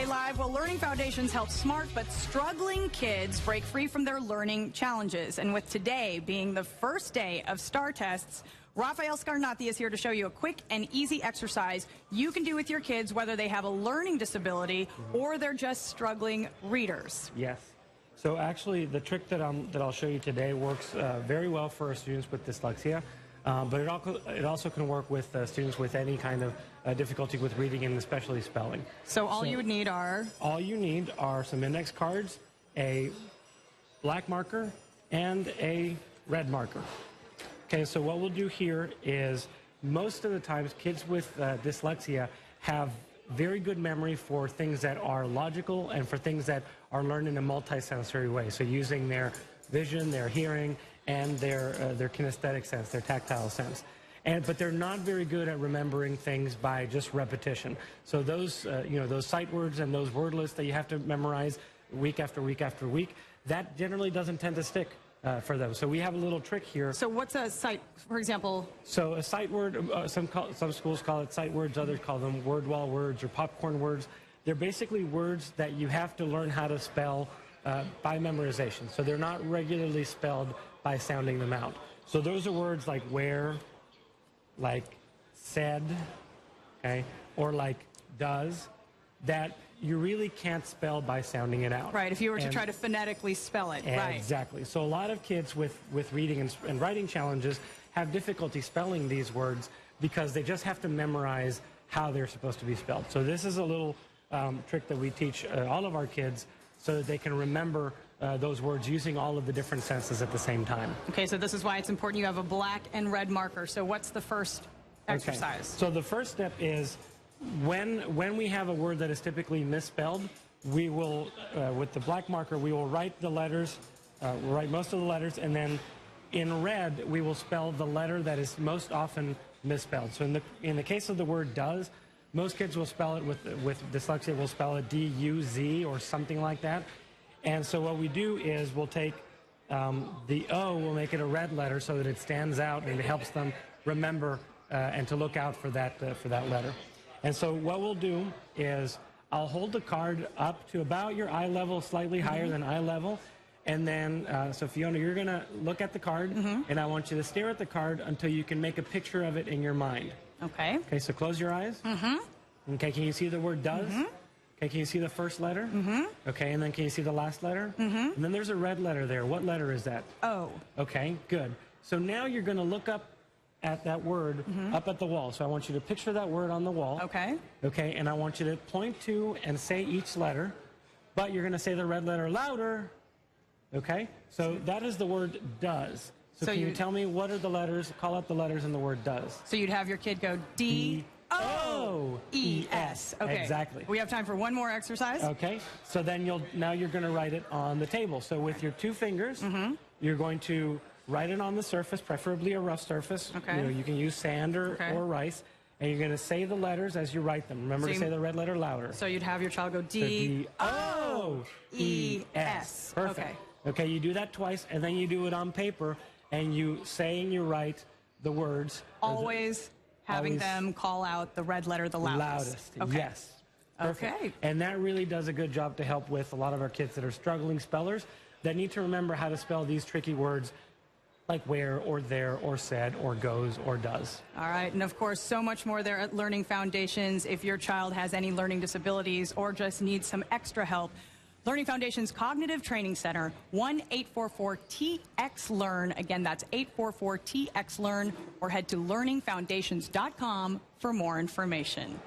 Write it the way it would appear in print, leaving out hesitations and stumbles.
Stay live. Well, Learning Foundations help smart but struggling kids break free from their learning challenges. And with today being the first day of STAR tests, Rafael Scarnati is here to show you a quick and easy exercise you can do with your kids, whether they have a learning disability or they're just struggling readers. Yes. So actually, the trick that I'll show you today works very well for our students with dyslexia, but it also can work with students with any kind of difficulty with reading and especially spelling. So all you would need are? All you need are some index cards, a black marker, and a red marker. Okay, so what we'll do here is most of the times kids with dyslexia have very good memory for things that are logical and for things that are learned in a multisensory way. So using their vision, their hearing, and their kinesthetic sense, their tactile sense. But they're not very good at remembering things by just repetition. So those, those sight words and those word lists that you have to memorize week after week after week, that generally doesn't tend to stick for them. So we have a little trick here. So what's a sight, for example? So a sight word, some schools call it sight words, others call them word wall words or popcorn words. They're basically words that you have to learn how to spell by memorization. So they're not regularly spelled by sounding them out. So those are words like where, like said, okay, or like does, that you really can't spell by sounding it out. Right, if you were to try to phonetically spell it, right. Exactly. So a lot of kids with reading and writing challenges have difficulty spelling these words because they just have to memorize how they're supposed to be spelled. So this is a little trick that we teach all of our kids so that they can remember those words using all of the different senses at the same time. Okay, so this is why it's important you have a black and red marker. So what's the first exercise? Okay. So the first step is when we have a word that is typically misspelled, we will, with the black marker, we will write the letters, write most of the letters, and then in red, we will spell the letter that is most often misspelled. So in the case of the word does, most kids will spell it with dyslexia, will spell it D-U-Z or something like that. And so what we do is we'll take the O, we'll make it a red letter so that it stands out and it helps them remember and to look out for that letter. And so what we'll do is I'll hold the card up to about your eye level, slightly higher than eye level. And then, so Fiona, you're going to look at the card, and I want you to stare at the card until you can make a picture of it in your mind. Okay. Okay, so close your eyes. Okay, can you see the word does? Okay, can you see the first letter? Okay, and then can you see the last letter? And then there's a red letter there. What letter is that? O. Okay, good. So now you're going to look up at that word up at the wall. So I want you to picture that word on the wall. Okay. Okay, and I want you to point to and say each letter, but you're going to say the red letter louder. Okay, so that is the word does. So can you tell me what are the letters, call out the letters in the word does. So you'd have your kid go D-O-E-S. Okay. Exactly. We have time for one more exercise. Okay, so then now you're going to write it on the table. So with your two fingers, you're going to write it on the surface, preferably a rough surface. Okay. You can use sand or rice. And you're going to say the letters as you write them. Remember to say the red letter louder. So you'd have your child go D-O-E-S. Perfect. Okay. Okay, you do that twice, and then you do it on paper, and you say and you write the words. Always having them call out the red letter the loudest. Okay. Yes. Perfect. Okay. And that really does a good job to help with a lot of our kids that are struggling spellers that need to remember how to spell these tricky words like where or there or said or goes or does. All right, and of course, so much more there at Learning Foundations. If your child has any learning disabilities or just needs some extra help, Learning Foundations Cognitive Training Center, 1-844-TX-LEARN. Again, that's 844-TX-LEARN, or head to learningfoundations.com for more information.